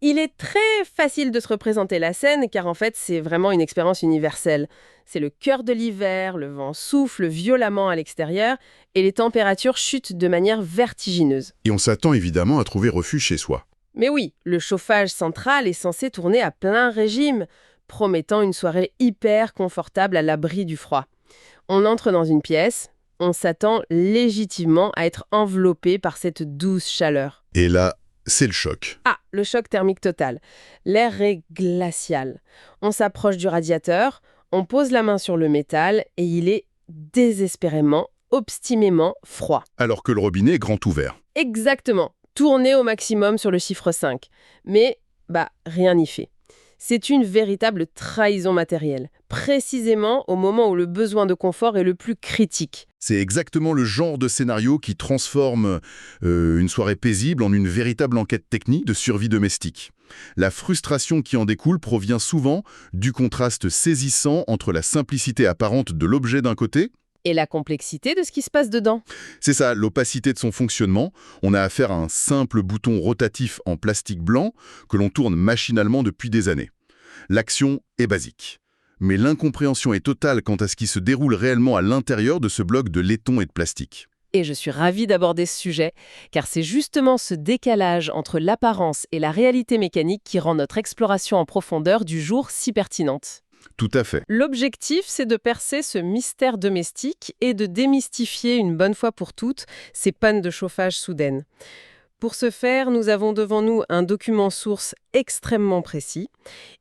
Il est très facile de se représenter la scène car en fait c'est vraiment une expérience universelle. C'est le cœur de l'hiver, le vent souffle violemment à l'extérieur et les températures chutent de manière vertigineuse. Et on s'attend évidemment à trouver refuge chez soi. Mais oui, le chauffage central est censé tourner à plein régime, promettant une soirée hyper confortable à l'abri du froid. On entre dans une pièce, on s'attend légitimement à être enveloppé par cette douce chaleur. Et là, c'est le choc. Ah, le choc thermique total. L'air est glacial. On s'approche du radiateur, on pose la main sur le métal et il est désespérément, obstinément froid. Alors que le robinet est grand ouvert. Exactement. Tourné au maximum sur le chiffre 5. Mais, rien n'y fait. C'est une véritable trahison matérielle, précisément au moment où le besoin de confort est le plus critique. C'est exactement le genre de scénario qui transforme une soirée paisible en une véritable enquête technique de survie domestique. La frustration qui en découle provient souvent du contraste saisissant entre la simplicité apparente de l'objet d'un côté Et la complexité de ce qui se passe dedans. C'est ça, l'opacité de son fonctionnement. On a affaire à un simple bouton rotatif en plastique blanc que l'on tourne machinalement depuis des années. L'action est basique. Mais l'incompréhension est totale quant à ce qui se déroule réellement à l'intérieur de ce bloc de laiton et de plastique. Et je suis ravie d'aborder ce sujet, car c'est justement ce décalage entre l'apparence et la réalité mécanique qui rend notre exploration en profondeur du jour si pertinente. Tout à fait. L'objectif, c'est de percer ce mystère domestique et de démystifier une bonne fois pour toutes ces pannes de chauffage soudaines. Pour ce faire, nous avons devant nous un document source extrêmement précis.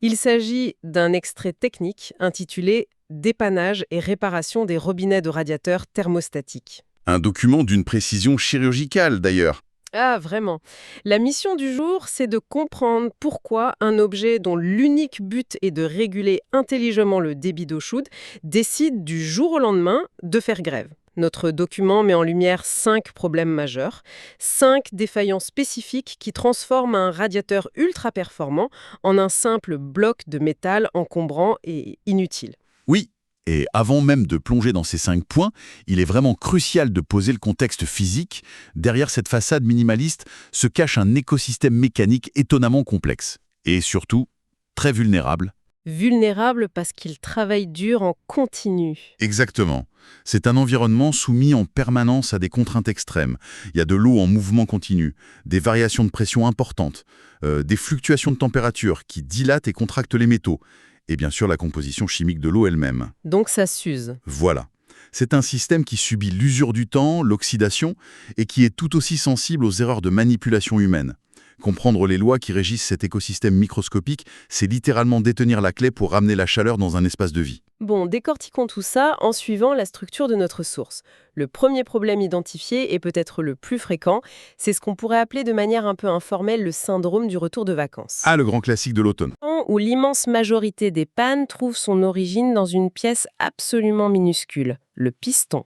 Il s'agit d'un extrait technique intitulé « Dépannage et réparation des robinets de radiateurs thermostatiques ». Un document d'une précision chirurgicale d'ailleurs. Ah, vraiment. La mission du jour, c'est de comprendre pourquoi un objet dont l'unique but est de réguler intelligemment le débit d'eau chaude décide du jour au lendemain de faire grève. Notre document met en lumière 5 problèmes majeurs, 5 défaillances spécifiques qui transforment un radiateur ultra performant en un simple bloc de métal encombrant et inutile. Oui, et avant même de plonger dans ces 5 points, il est vraiment crucial de poser le contexte physique. Derrière cette façade minimaliste se cache un écosystème mécanique étonnamment complexe. Et surtout, très vulnérable. Vulnérable parce qu'il travaille dur en continu. Exactement. C'est un environnement soumis en permanence à des contraintes extrêmes. Il y a de l'eau en mouvement continu, des variations de pression importantes, des fluctuations de température qui dilatent et contractent les métaux, et bien sûr la composition chimique de l'eau elle-même. Donc ça s'use. Voilà. C'est un système qui subit l'usure du temps, l'oxydation, et qui est tout aussi sensible aux erreurs de manipulation humaine. Comprendre les lois qui régissent cet écosystème microscopique, c'est littéralement détenir la clé pour ramener la chaleur dans un espace de vie. Bon, décortiquons tout ça en suivant la structure de notre source. Le premier problème identifié, et peut-être le plus fréquent, c'est ce qu'on pourrait appeler de manière un peu informelle le syndrome du retour de vacances. Ah, le grand classique de l'automne. Où l'immense majorité des pannes trouve son origine dans une pièce absolument minuscule, le piston,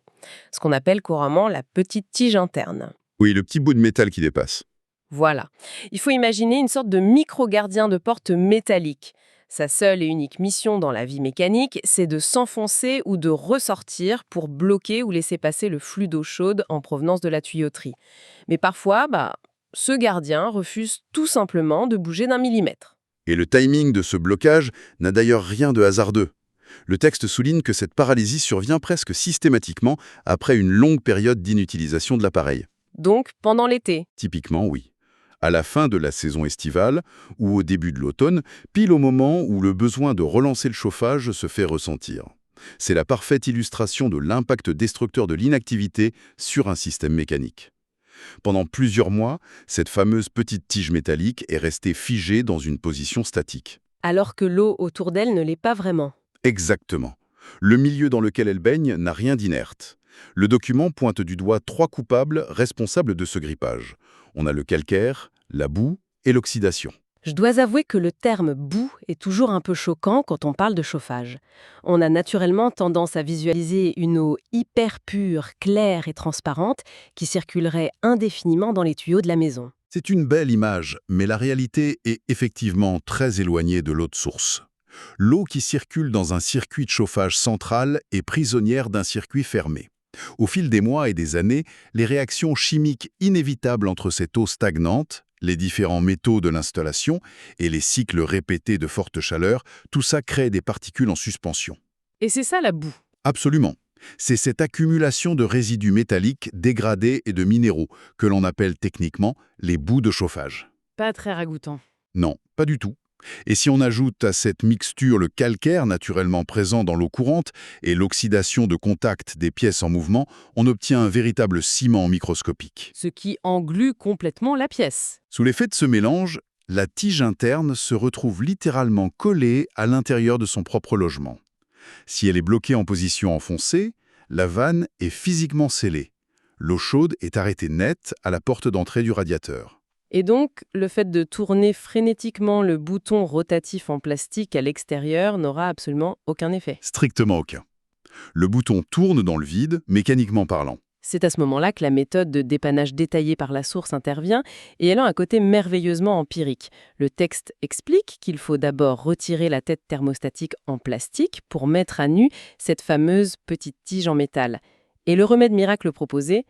ce qu'on appelle couramment la petite tige interne. Oui, le petit bout de métal qui dépasse. Voilà. Il faut imaginer une sorte de micro-gardien de porte métallique. Sa seule et unique mission dans la vie mécanique, c'est de s'enfoncer ou de ressortir pour bloquer ou laisser passer le flux d'eau chaude en provenance de la tuyauterie. Mais parfois, ce gardien refuse tout simplement de bouger d'un millimètre. Et le timing de ce blocage n'a d'ailleurs rien de hasardeux. Le texte souligne que cette paralysie survient presque systématiquement après une longue période d'inutilisation de l'appareil. Donc, pendant l'été. Typiquement, oui. À la fin de la saison estivale ou au début de l'automne, pile au moment où le besoin de relancer le chauffage se fait ressentir. C'est la parfaite illustration de l'impact destructeur de l'inactivité sur un système mécanique. Pendant plusieurs mois, cette fameuse petite tige métallique est restée figée dans une position statique. Alors que l'eau autour d'elle ne l'est pas vraiment. Exactement. Le milieu dans lequel elle baigne n'a rien d'inerte. Le document pointe du doigt 3 coupables responsables de ce grippage. On a le calcaire, la boue et l'oxydation. Je dois avouer que le terme « boue » est toujours un peu choquant quand on parle de chauffage. On a naturellement tendance à visualiser une eau hyper pure, claire et transparente qui circulerait indéfiniment dans les tuyaux de la maison. C'est une belle image, mais la réalité est effectivement très éloignée de l'eau de source. L'eau qui circule dans un circuit de chauffage central est prisonnière d'un circuit fermé. Au fil des mois et des années, les réactions chimiques inévitables entre cette eau stagnante, Les différents métaux de l'installation et les cycles répétés de forte chaleur, tout ça crée des particules en suspension. Et c'est ça la boue. Absolument. C'est cette accumulation de résidus métalliques dégradés et de minéraux que l'on appelle techniquement les boues de chauffage. Pas très ragoûtant. Non, pas du tout. Et si on ajoute à cette mixture le calcaire naturellement présent dans l'eau courante et l'oxydation de contact des pièces en mouvement, on obtient un véritable ciment microscopique. Ce qui englue complètement la pièce. Sous l'effet de ce mélange, la tige interne se retrouve littéralement collée à l'intérieur de son propre logement. Si elle est bloquée en position enfoncée, la vanne est physiquement scellée. L'eau chaude est arrêtée nette à la porte d'entrée du radiateur. Et donc, le fait de tourner frénétiquement le bouton rotatif en plastique à l'extérieur n'aura absolument aucun effet. Strictement aucun. Le bouton tourne dans le vide, mécaniquement parlant. C'est à ce moment-là que la méthode de dépannage détaillée par la source intervient et elle a un côté merveilleusement empirique. Le texte explique qu'il faut d'abord retirer la tête thermostatique en plastique pour mettre à nu cette fameuse petite tige en métal. Et le remède miracle proposé,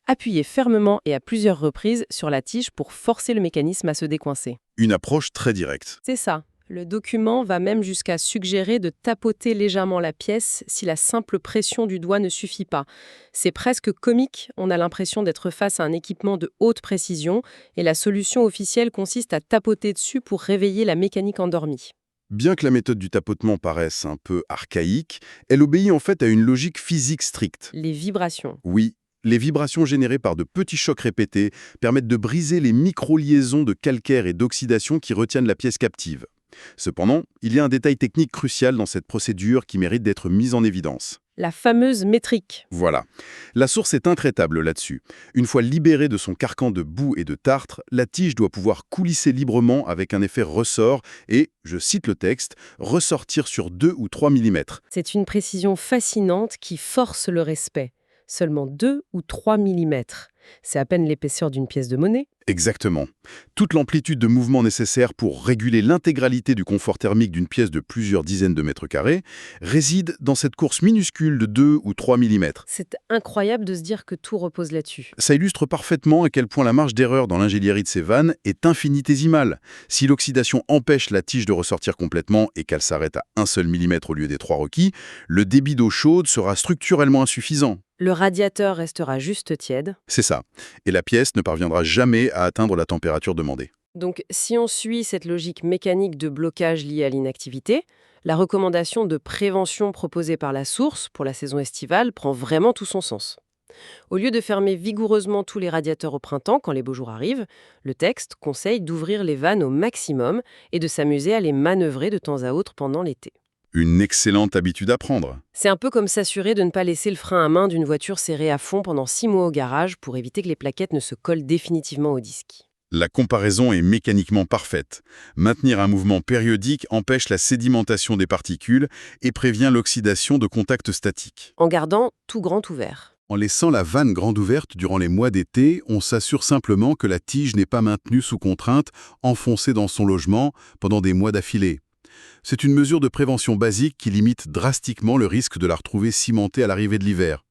appuyer fermement et à plusieurs reprises sur la tige pour forcer le mécanisme à se décoincer. Une approche très directe. C'est ça. Le document va même jusqu'à suggérer de tapoter légèrement la pièce si la simple pression du doigt ne suffit pas. C'est presque comique, on a l'impression d'être face à un équipement de haute précision et la solution officielle consiste à tapoter dessus pour réveiller la mécanique endormie. Bien que la méthode du tapotement paraisse un peu archaïque, elle obéit en fait à une logique physique stricte. Les vibrations. Oui, les vibrations générées par de petits chocs répétés permettent de briser les micro-liaisons de calcaire et d'oxydation qui retiennent la pièce captive. Cependant, il y a un détail technique crucial dans cette procédure qui mérite d'être mise en évidence. La fameuse métrique. Voilà. La source est intraitable là-dessus. Une fois libérée de son carcan de boue et de tartre, la tige doit pouvoir coulisser librement avec un effet ressort et, je cite le texte, ressortir sur 2 ou 3 mm. C'est une précision fascinante qui force le respect. Seulement 2 ou 3 mm. C'est à peine l'épaisseur d'une pièce de monnaie. Exactement. Toute l'amplitude de mouvement nécessaire pour réguler l'intégralité du confort thermique d'une pièce de plusieurs dizaines de mètres carrés réside dans cette course minuscule de 2 ou 3 mm. C'est incroyable de se dire que tout repose là-dessus. Ça illustre parfaitement à quel point la marge d'erreur dans l'ingénierie de ces vannes est infinitésimale. Si l'oxydation empêche la tige de ressortir complètement et qu'elle s'arrête à 1 seul millimètre au lieu des 3 requis, le débit d'eau chaude sera structurellement insuffisant. Le radiateur restera juste tiède. C'est ça. Et la pièce ne parviendra jamais à atteindre la température demandée. Donc, si on suit cette logique mécanique de blocage liée à l'inactivité, la recommandation de prévention proposée par la source pour la saison estivale prend vraiment tout son sens. Au lieu de fermer vigoureusement tous les radiateurs au printemps quand les beaux jours arrivent, le texte conseille d'ouvrir les vannes au maximum et de s'amuser à les manœuvrer de temps à autre pendant l'été. Une excellente habitude à prendre. C'est un peu comme s'assurer de ne pas laisser le frein à main d'une voiture serré à fond pendant 6 mois au garage pour éviter que les plaquettes ne se collent définitivement au disque. La comparaison est mécaniquement parfaite. Maintenir un mouvement périodique empêche la sédimentation des particules et prévient l'oxydation de contacts statiques. En gardant tout grand ouvert. En laissant la vanne grande ouverte durant les mois d'été, on s'assure simplement que la tige n'est pas maintenue sous contrainte, enfoncée dans son logement pendant des mois d'affilée. C'est une mesure de prévention basique qui limite drastiquement le risque de la retrouver cimentée à l'arrivée de l'hiver.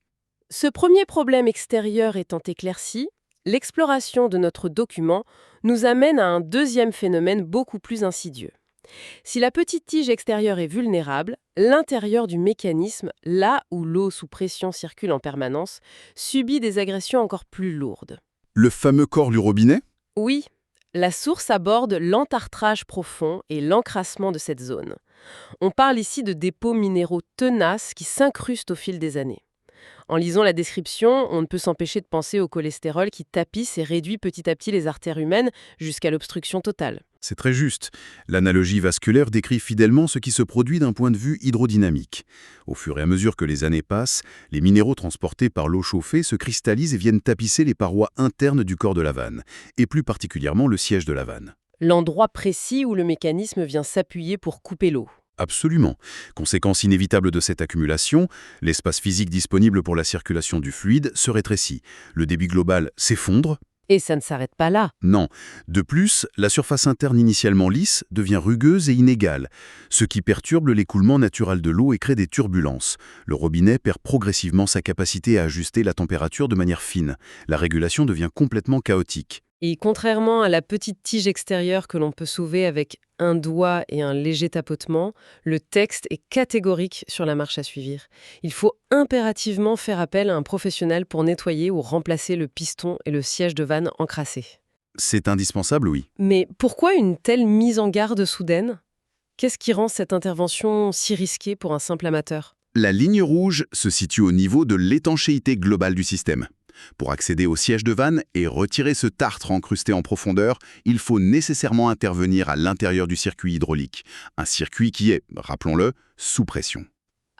Ce premier problème extérieur étant éclairci, l'exploration de notre document nous amène à un deuxième phénomène beaucoup plus insidieux. Si la petite tige extérieure est vulnérable, l'intérieur du mécanisme, là où l'eau sous pression circule en permanence, subit des agressions encore plus lourdes. Le fameux corps du robinet ? Oui, la source aborde l'entartrage profond et l'encrassement de cette zone. On parle ici de dépôts minéraux tenaces qui s'incrustent au fil des années. En lisant la description, on ne peut s'empêcher de penser au cholestérol qui tapisse et réduit petit à petit les artères humaines jusqu'à l'obstruction totale. C'est très juste. L'analogie vasculaire décrit fidèlement ce qui se produit d'un point de vue hydrodynamique. Au fur et à mesure que les années passent, les minéraux transportés par l'eau chauffée se cristallisent et viennent tapisser les parois internes du corps de la vanne, et plus particulièrement le siège de la vanne. L'endroit précis où le mécanisme vient s'appuyer pour couper l'eau. Absolument. Conséquence inévitable de cette accumulation, l'espace physique disponible pour la circulation du fluide se rétrécit. Le débit global s'effondre. Et ça ne s'arrête pas là. Non. De plus, la surface interne initialement lisse devient rugueuse et inégale, ce qui perturbe l'écoulement naturel de l'eau et crée des turbulences. Le robinet perd progressivement sa capacité à ajuster la température de manière fine. La régulation devient complètement chaotique. Et contrairement à la petite tige extérieure que l'on peut sauver avec un doigt et un léger tapotement, le texte est catégorique sur la marche à suivre. Il faut impérativement faire appel à un professionnel pour nettoyer ou remplacer le piston et le siège de vanne encrassés. C'est indispensable, oui. Mais pourquoi une telle mise en garde soudaine? Qu'est-ce qui rend cette intervention si risquée pour un simple amateur? La ligne rouge se situe au niveau de l'étanchéité globale du système. Pour accéder au siège de vanne et retirer ce tartre encrusté en profondeur, il faut nécessairement intervenir à l'intérieur du circuit hydraulique. Un circuit qui est, rappelons-le, sous pression.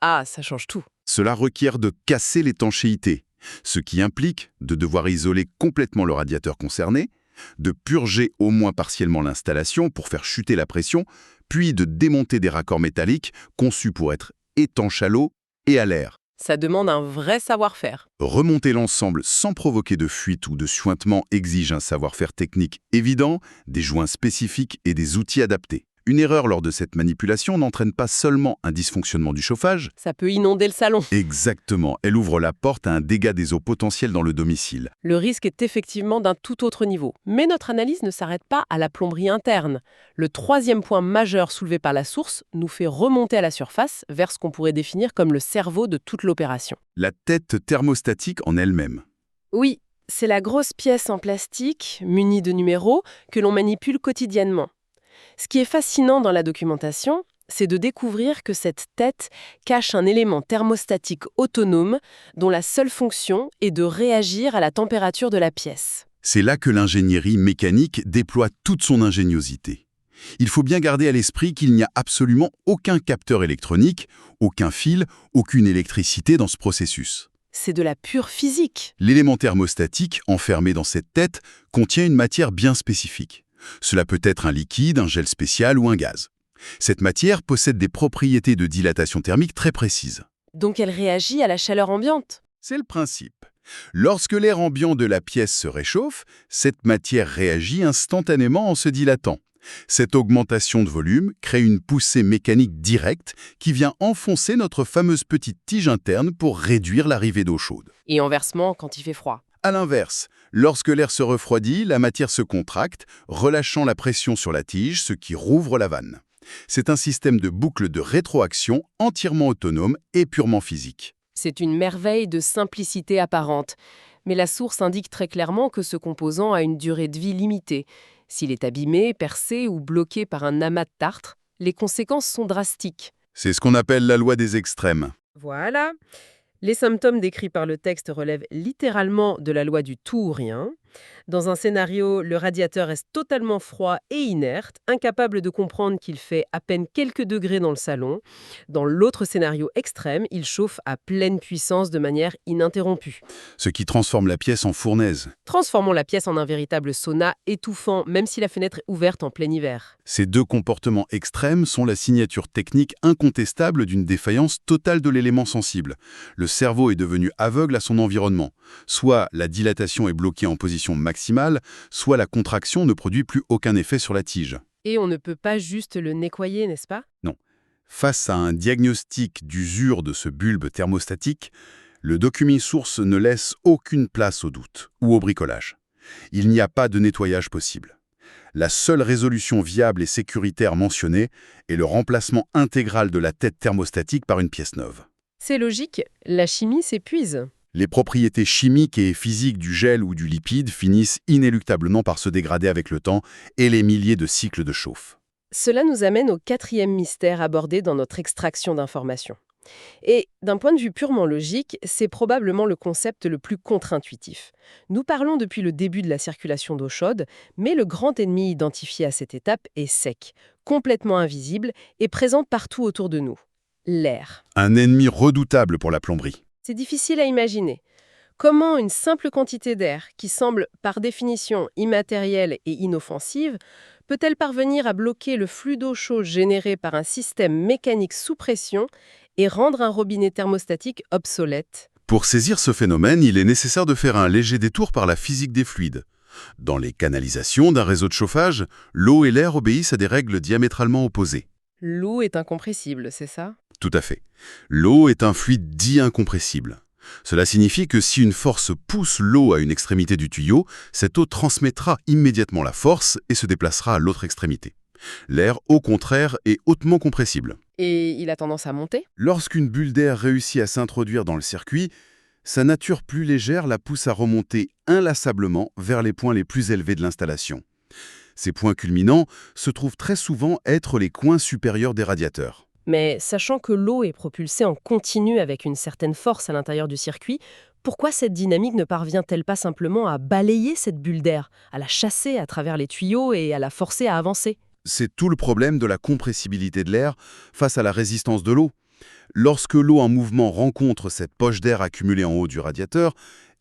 Ah, ça change tout. Cela requiert de casser l'étanchéité, ce qui implique de devoir isoler complètement le radiateur concerné, de purger au moins partiellement l'installation pour faire chuter la pression, puis de démonter des raccords métalliques conçus pour être étanches à l'eau et à l'air. Ça demande un vrai savoir-faire. Remonter l'ensemble sans provoquer de fuite ou de suintement exige un savoir-faire technique évident, des joints spécifiques et des outils adaptés. Une erreur lors de cette manipulation n'entraîne pas seulement un dysfonctionnement du chauffage. Ça peut inonder le salon. Exactement, elle ouvre la porte à un dégât des eaux potentielles dans le domicile. Le risque est effectivement d'un tout autre niveau. Mais notre analyse ne s'arrête pas à la plomberie interne. Le troisième point majeur soulevé par la source nous fait remonter à la surface vers ce qu'on pourrait définir comme le cerveau de toute l'opération. La tête thermostatique en elle-même. Oui, c'est la grosse pièce en plastique, munie de numéros, que l'on manipule quotidiennement. Ce qui est fascinant dans la documentation, c'est de découvrir que cette tête cache un élément thermostatique autonome dont la seule fonction est de réagir à la température de la pièce. C'est là que l'ingénierie mécanique déploie toute son ingéniosité. Il faut bien garder à l'esprit qu'il n'y a absolument aucun capteur électronique, aucun fil, aucune électricité dans ce processus. C'est de la pure physique. L'élément thermostatique enfermé dans cette tête contient une matière bien spécifique. Cela peut être un liquide, un gel spécial ou un gaz. Cette matière possède des propriétés de dilatation thermique très précises. Donc elle réagit à la chaleur ambiante. C'est le principe. Lorsque l'air ambiant de la pièce se réchauffe, cette matière réagit instantanément en se dilatant. Cette augmentation de volume crée une poussée mécanique directe qui vient enfoncer notre fameuse petite tige interne pour réduire l'arrivée d'eau chaude. Et inversement quand il fait froid. À l'inverse, lorsque l'air se refroidit, la matière se contracte, relâchant la pression sur la tige, ce qui rouvre la vanne. C'est un système de boucle de rétroaction entièrement autonome et purement physique. C'est une merveille de simplicité apparente. Mais la source indique très clairement que ce composant a une durée de vie limitée. S'il est abîmé, percé ou bloqué par un amas de tartre, les conséquences sont drastiques. C'est ce qu'on appelle la loi des extrêmes. Voilà. Les symptômes décrits par le texte relèvent littéralement de la loi du tout ou rien. Dans un scénario, le radiateur reste totalement froid et inerte, incapable de comprendre qu'il fait à peine quelques degrés dans le salon. Dans l'autre scénario extrême, il chauffe à pleine puissance de manière ininterrompue. Ce qui transforme la pièce en fournaise. Transformons la pièce en un véritable sauna étouffant, même si la fenêtre est ouverte en plein hiver. Ces deux comportements extrêmes sont la signature technique incontestable d'une défaillance totale de l'élément sensible. Le cerveau est devenu aveugle à son environnement. Soit la dilatation est bloquée en position maximale, soit la contraction ne produit plus aucun effet sur la tige. Et on ne peut pas juste le nettoyer, n'est-ce pas? Non. Face à un diagnostic d'usure de ce bulbe thermostatique, le document source ne laisse aucune place au doute ou au bricolage. Il n'y a pas de nettoyage possible. La seule résolution viable et sécuritaire mentionnée est le remplacement intégral de la tête thermostatique par une pièce neuve. C'est logique, la chimie s'épuise. Les propriétés chimiques et physiques du gel ou du liquide finissent inéluctablement par se dégrader avec le temps et les milliers de cycles de chauffe. Cela nous amène au quatrième mystère abordé dans notre extraction d'informations. Et d'un point de vue purement logique, c'est probablement le concept le plus contre-intuitif. Nous parlons depuis le début de la circulation d'eau chaude, mais le grand ennemi identifié à cette étape est sec, complètement invisible et présent partout autour de nous. L'air. Un ennemi redoutable pour la plomberie. C'est difficile à imaginer. Comment une simple quantité d'air, qui semble par définition immatérielle et inoffensive, peut-elle parvenir à bloquer le flux d'eau chaude généré par un système mécanique sous pression et rendre un robinet thermostatique obsolète? Pour saisir ce phénomène, il est nécessaire de faire un léger détour par la physique des fluides. Dans les canalisations d'un réseau de chauffage, l'eau et l'air obéissent à des règles diamétralement opposées. L'eau est incompressible, c'est ça? Tout à fait. L'eau est un fluide dit incompressible. Cela signifie que si une force pousse l'eau à une extrémité du tuyau, cette eau transmettra immédiatement la force et se déplacera à l'autre extrémité. L'air, au contraire, est hautement compressible. Et il a tendance à monter? Lorsqu'une bulle d'air réussit à s'introduire dans le circuit, sa nature plus légère la pousse à remonter inlassablement vers les points les plus élevés de l'installation. Ces points culminants se trouvent très souvent être les coins supérieurs des radiateurs. Mais sachant que l'eau est propulsée en continu avec une certaine force à l'intérieur du circuit, pourquoi cette dynamique ne parvient-elle pas simplement à balayer cette bulle d'air, à la chasser à travers les tuyaux et à la forcer à avancer? C'est tout le problème de la compressibilité de l'air face à la résistance de l'eau. Lorsque l'eau en mouvement rencontre cette poche d'air accumulée en haut du radiateur,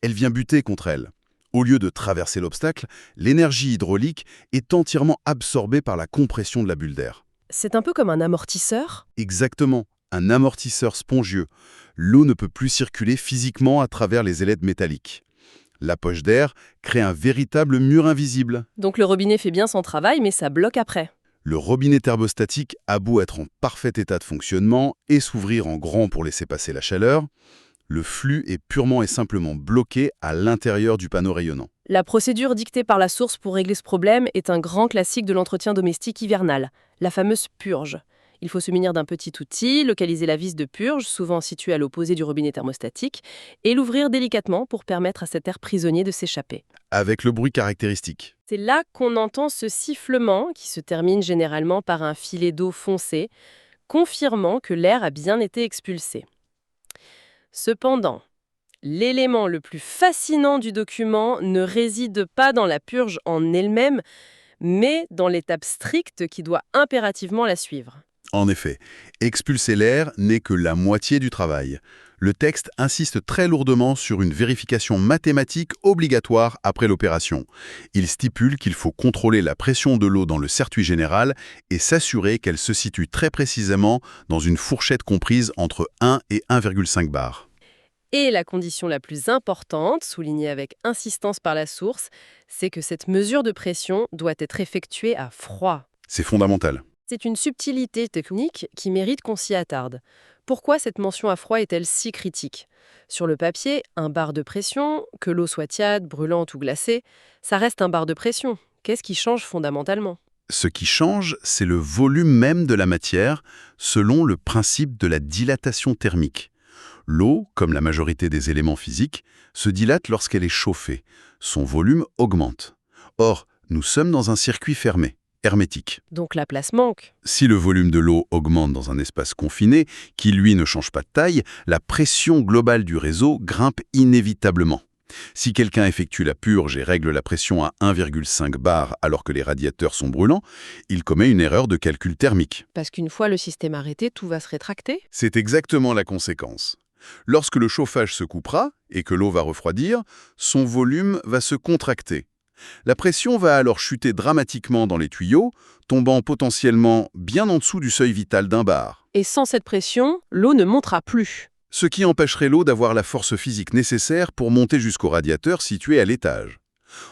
elle vient buter contre elle. Au lieu de traverser l'obstacle, l'énergie hydraulique est entièrement absorbée par la compression de la bulle d'air. C'est un peu comme un amortisseur? Exactement, un amortisseur spongieux. L'eau ne peut plus circuler physiquement à travers les ailettes métalliques. La poche d'air crée un véritable mur invisible. Donc le robinet fait bien son travail, mais ça bloque après. Le robinet thermostatique a beau être en parfait état de fonctionnement et s'ouvrir en grand pour laisser passer la chaleur, le flux est purement et simplement bloqué à l'intérieur du panneau rayonnant. La procédure dictée par la source pour régler ce problème est un grand classique de l'entretien domestique hivernal, la fameuse purge. Il faut se munir d'un petit outil, localiser la vis de purge, souvent située à l'opposé du robinet thermostatique, et l'ouvrir délicatement pour permettre à cet air prisonnier de s'échapper. Avec le bruit caractéristique. C'est là qu'on entend ce sifflement qui se termine généralement par un filet d'eau foncé, confirmant que l'air a bien été expulsé. Cependant, l'élément le plus fascinant du document ne réside pas dans la purge en elle-même, mais dans l'étape stricte qui doit impérativement la suivre. En effet, expulser l'air n'est que la moitié du travail. Le texte insiste très lourdement sur une vérification mathématique obligatoire après l'opération. Il stipule qu'il faut contrôler la pression de l'eau dans le circuit général et s'assurer qu'elle se situe très précisément dans une fourchette comprise entre 1 et 1,5 bar. Et la condition la plus importante, soulignée avec insistance par la source, c'est que cette mesure de pression doit être effectuée à froid. C'est fondamental. C'est une subtilité technique qui mérite qu'on s'y attarde. Pourquoi cette mention à froid est-elle si critique? Sur le papier, un bar de pression, que l'eau soit tiède, brûlante ou glacée, ça reste un bar de pression. Qu'est-ce qui change fondamentalement? Ce qui change, c'est le volume même de la matière, selon le principe de la dilatation thermique. L'eau, comme la majorité des éléments physiques, se dilate lorsqu'elle est chauffée. Son volume augmente. Or, nous sommes dans un circuit fermé, hermétique. Donc la place manque. Si le volume de l'eau augmente dans un espace confiné, qui lui ne change pas de taille, la pression globale du réseau grimpe inévitablement. Si quelqu'un effectue la purge et règle la pression à 1,5 bar alors que les radiateurs sont brûlants, il commet une erreur de calcul thermique. Parce qu'une fois le système arrêté, tout va se rétracter? C'est exactement la conséquence. Lorsque le chauffage se coupera et que l'eau va refroidir, son volume va se contracter. La pression va alors chuter dramatiquement dans les tuyaux, tombant potentiellement bien en dessous du seuil vital d'un bar. Et sans cette pression, l'eau ne montera plus. Ce qui empêcherait l'eau d'avoir la force physique nécessaire pour monter jusqu'au radiateur situé à l'étage.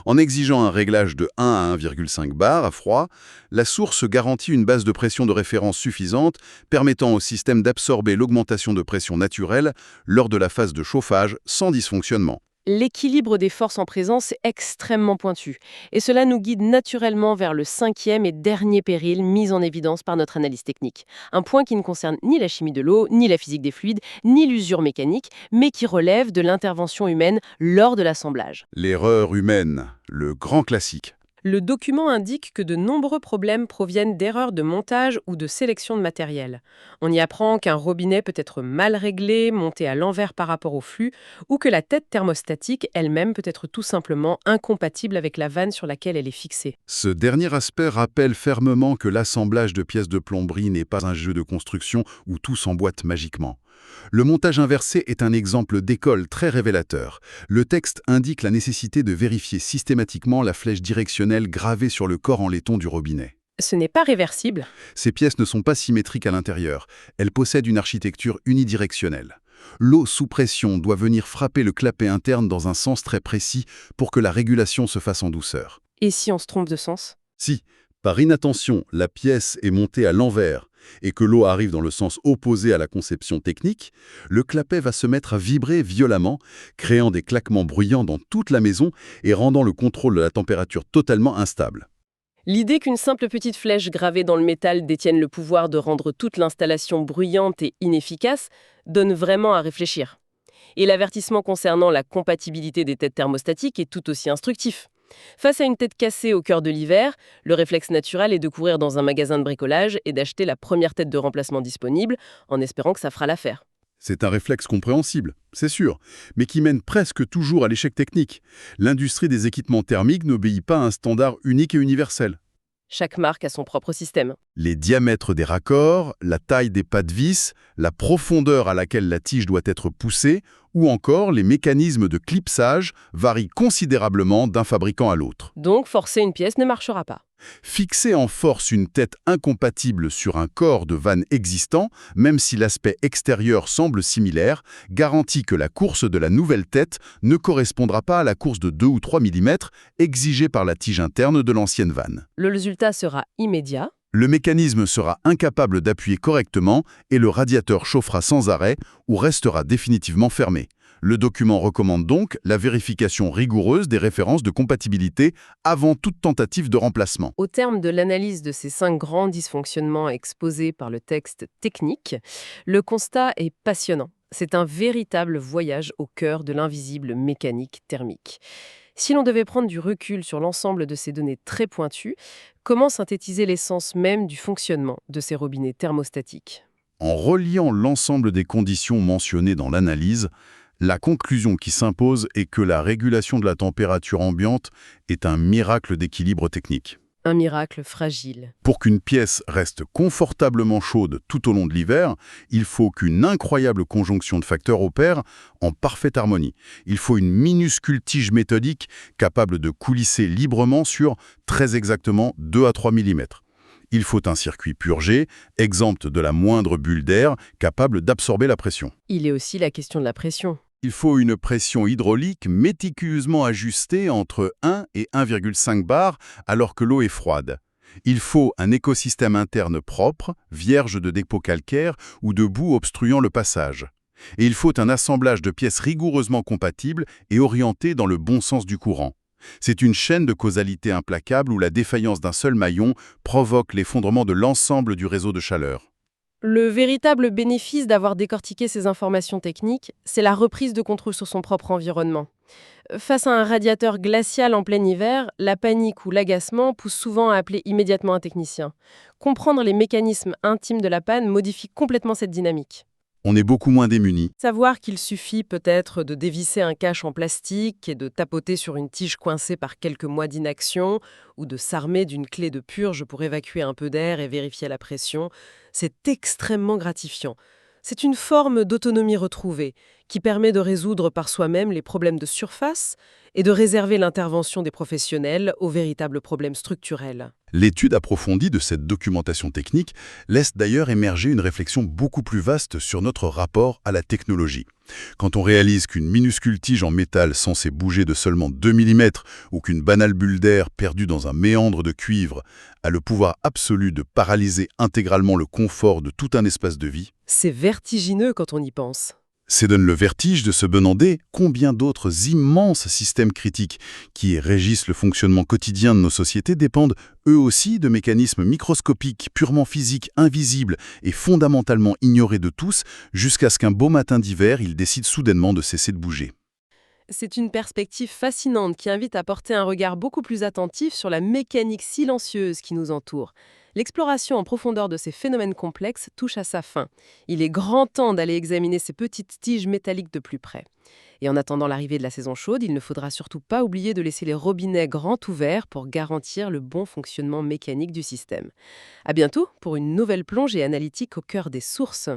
En exigeant un réglage de 1 à 1,5 bar à froid, la source garantit une base de pression de référence suffisante, permettant au système d'absorber l'augmentation de pression naturelle lors de la phase de chauffage sans dysfonctionnement. L'équilibre des forces en présence est extrêmement pointu, et cela nous guide naturellement vers le 5e et dernier péril mis en évidence par notre analyse technique. Un point qui ne concerne ni la chimie de l'eau, ni la physique des fluides, ni l'usure mécanique, mais qui relève de l'intervention humaine lors de l'assemblage. L'erreur humaine, le grand classique. Le document indique que de nombreux problèmes proviennent d'erreurs de montage ou de sélection de matériel. On y apprend qu'un robinet peut être mal réglé, monté à l'envers par rapport au flux, ou que la tête thermostatique elle-même peut être tout simplement incompatible avec la vanne sur laquelle elle est fixée. Ce dernier aspect rappelle fermement que l'assemblage de pièces de plomberie n'est pas un jeu de construction où tout s'emboîte magiquement. Le montage inversé est un exemple d'école très révélateur. Le texte indique la nécessité de vérifier systématiquement la flèche directionnelle gravée sur le corps en laiton du robinet. Ce n'est pas réversible. Ces pièces ne sont pas symétriques à l'intérieur. Elles possèdent une architecture unidirectionnelle. L'eau sous pression doit venir frapper le clapet interne dans un sens très précis pour que la régulation se fasse en douceur. Et si on se trompe de sens? Si, par inattention, la pièce est montée à l'envers, et que l'eau arrive dans le sens opposé à la conception technique, le clapet va se mettre à vibrer violemment, créant des claquements bruyants dans toute la maison et rendant le contrôle de la température totalement instable. L'idée qu'une simple petite flèche gravée dans le métal détienne le pouvoir de rendre toute l'installation bruyante et inefficace donne vraiment à réfléchir. Et l'avertissement concernant la compatibilité des têtes thermostatiques est tout aussi instructif. Face à une tête cassée au cœur de l'hiver, le réflexe naturel est de courir dans un magasin de bricolage et d'acheter la première tête de remplacement disponible en espérant que ça fera l'affaire. C'est un réflexe compréhensible, c'est sûr, mais qui mène presque toujours à l'échec technique. L'industrie des équipements thermiques n'obéit pas à un standard unique et universel. Chaque marque a son propre système. Les diamètres des raccords, la taille des pas de vis, la profondeur à laquelle la tige doit être poussée, ou encore les mécanismes de clipsage varient considérablement d'un fabricant à l'autre. Donc, forcer une pièce ne marchera pas. Fixer en force une tête incompatible sur un corps de vanne existant, même si l'aspect extérieur semble similaire, garantit que la course de la nouvelle tête ne correspondra pas à la course de 2 ou 3 mm exigée par la tige interne de l'ancienne vanne. Le résultat sera immédiat. Le mécanisme sera incapable d'appuyer correctement et le radiateur chauffera sans arrêt ou restera définitivement fermé. Le document recommande donc la vérification rigoureuse des références de compatibilité avant toute tentative de remplacement. Au terme de l'analyse de ces 5 grands dysfonctionnements exposés par le texte technique, le constat est passionnant. C'est un véritable voyage au cœur de l'invisible mécanique thermique. Si l'on devait prendre du recul sur l'ensemble de ces données très pointues, comment synthétiser l'essence même du fonctionnement de ces robinets thermostatiques ? En reliant l'ensemble des conditions mentionnées dans l'analyse, la conclusion qui s'impose est que la régulation de la température ambiante est un miracle d'équilibre technique. Un miracle fragile. Pour qu'une pièce reste confortablement chaude tout au long de l'hiver, il faut qu'une incroyable conjonction de facteurs opère en parfaite harmonie. Il faut une minuscule tige méthodique capable de coulisser librement sur, très exactement, 2 à 3 mm. Il faut un circuit purgé, exempt de la moindre bulle d'air, capable d'absorber la pression. Il est aussi la question de la pression. Il faut une pression hydraulique méticuleusement ajustée entre 1 et 1,5 bar alors que l'eau est froide. Il faut un écosystème interne propre, vierge de dépôts calcaires ou de boue obstruant le passage. Et il faut un assemblage de pièces rigoureusement compatibles et orientées dans le bon sens du courant. C'est une chaîne de causalité implacable où la défaillance d'un seul maillon provoque l'effondrement de l'ensemble du réseau de chaleur. Le véritable bénéfice d'avoir décortiqué ces informations techniques, c'est la reprise de contrôle sur son propre environnement. Face à un radiateur glacial en plein hiver, la panique ou l'agacement poussent souvent à appeler immédiatement un technicien. Comprendre les mécanismes intimes de la panne modifie complètement cette dynamique. On est beaucoup moins démunis. Savoir qu'il suffit peut-être de dévisser un cache en plastique et de tapoter sur une tige coincée par quelques mois d'inaction ou de s'armer d'une clé de purge pour évacuer un peu d'air et vérifier la pression, c'est extrêmement gratifiant. C'est une forme d'autonomie retrouvée qui permet de résoudre par soi-même les problèmes de surface et de réserver l'intervention des professionnels aux véritables problèmes structurels. L'étude approfondie de cette documentation technique laisse d'ailleurs émerger une réflexion beaucoup plus vaste sur notre rapport à la technologie. Quand on réalise qu'une minuscule tige en métal censée bouger de seulement 2 mm ou qu'une banale bulle d'air perdue dans un méandre de cuivre a le pouvoir absolu de paralyser intégralement le confort de tout un espace de vie, C'est vertigineux quand on y pense. ça donne le vertige de se demander combien d'autres immenses systèmes critiques qui régissent le fonctionnement quotidien de nos sociétés dépendent eux aussi de mécanismes microscopiques, purement physiques, invisibles et fondamentalement ignorés de tous, jusqu'à ce qu'un beau matin d'hiver, ils décident soudainement de cesser de bouger. C'est une perspective fascinante qui invite à porter un regard beaucoup plus attentif sur la mécanique silencieuse qui nous entoure. L'exploration en profondeur de ces phénomènes complexes touche à sa fin. Il est grand temps d'aller examiner ces petites tiges métalliques de plus près. Et en attendant l'arrivée de la saison chaude, il ne faudra surtout pas oublier de laisser les robinets grands ouverts pour garantir le bon fonctionnement mécanique du système. À bientôt pour une nouvelle plongée analytique au cœur des sources.